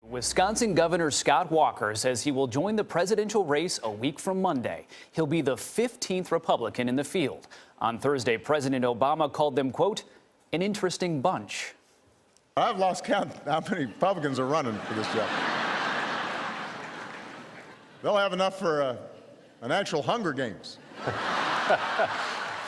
Wisconsin Governor Scott Walker says he will join the presidential race a week from Monday. He'll be the 15th Republican in the field. On Thursday, President Obama called them, quote, an interesting bunch. I've lost count how many Republicans are running for this job. They'll have enough for an actual Hunger Games.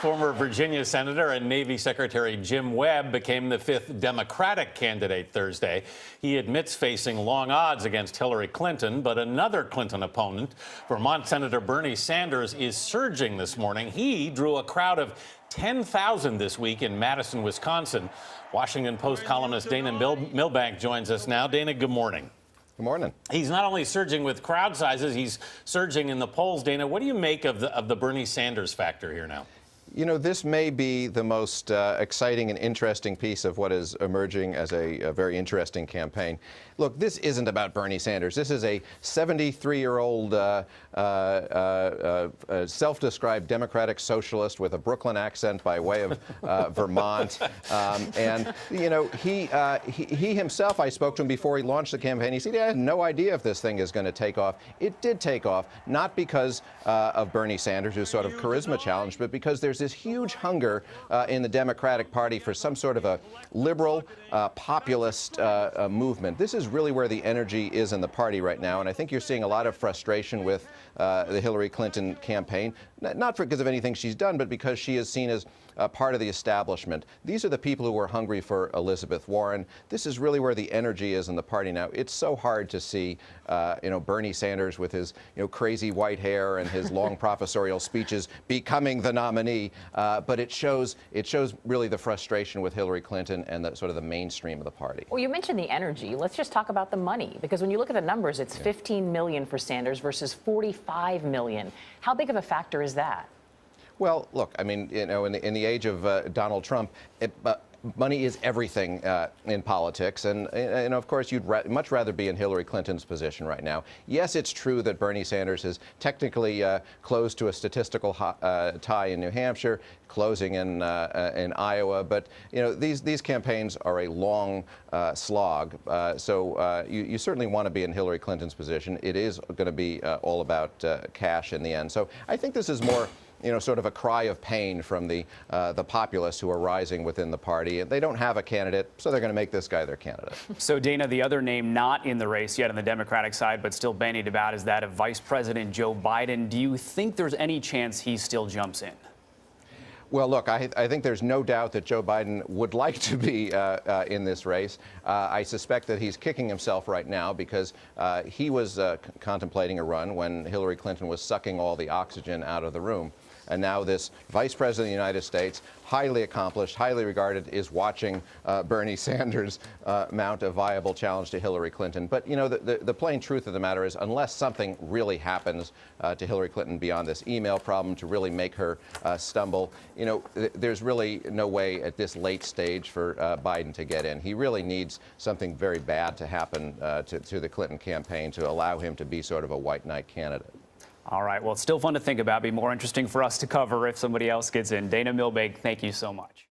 Former Virginia Senator and Navy Secretary Jim Webb became the 5th Democratic candidate Thursday. He admits facing long odds against Hillary Clinton, but another Clinton opponent, Vermont Senator Bernie Sanders, is surging this morning. He drew a crowd of 10,000 this week in Madison, Wisconsin. Washington Post columnist Dana Milbank joins us now. Dana, good morning. Good morning. He's not only surging with crowd sizes, he's surging in the polls. Dana, what do you make of the Bernie Sanders factor here now? You know, this may be the most exciting and interesting piece of what is emerging as a very interesting campaign. Look, this isn't about Bernie Sanders. This is a 73-year-old self-described Democratic socialist with a Brooklyn accent by way of Vermont. And, you know, he himself, I spoke to him before he launched the campaign. He said he had no idea if this thing is going to take off. It did take off, not because of Bernie Sanders, who's sort of charisma challenged, but because there's this huge hunger in the Democratic Party for some sort of a liberal, populist movement. This is really where the energy is in the party right now, and I think you're seeing a lot of frustration with the Hillary Clinton campaign, not because of anything she's done, but because she is seen as part of the establishment. These are the people who are hungry for Elizabeth Warren. This is really where the energy is in the party now. It's so hard to see, Bernie Sanders with his, crazy white hair and his long professorial speeches becoming the nominee. But it shows really the frustration with Hillary Clinton and the sort of the mainstream of the party. Well, you mentioned the energy. Let's just talk about the money, because when you look at the numbers, it's 15 million for Sanders versus 45 million. How big of a factor is that? Well, look, I mean, in the age of Donald Trump, money is everything in politics, and of course you'd much rather be in Hillary Clinton's position right now. Yes, it's true that Bernie Sanders is technically close to a statistical tie in New Hampshire, closing in Iowa, but these campaigns are a long slog. So you certainly want to be in Hillary Clinton's position. It is going to be all about cash in the end. So I think this is more, sort of a cry of pain from the populists who are rising within the party. And they don't have a candidate, so they're going to make this guy their candidate. So, Dana, the other name not in the race yet on the Democratic side, but still bandied about, is that of Vice President Joe Biden. Do you think there's any chance he still jumps in? Well, look, I think there's no doubt that Joe Biden would like to be in this race. I suspect that he's kicking himself right now because he was contemplating a run when Hillary Clinton was sucking all the oxygen out of the room. And now this Vice President of the United States, highly accomplished, highly regarded, is watching Bernie Sanders mount a viable challenge to Hillary Clinton. But, the plain truth of the matter is, unless something really happens to Hillary Clinton beyond this email problem to really make her stumble, there's really no way at this late stage for Biden to get in. He really needs something very bad to happen to the Clinton campaign to allow him to be sort of a white knight candidate. All right. Well, it's still fun to think about. Be more interesting for us to cover if somebody else gets in. Dana Milbank, thank you so much.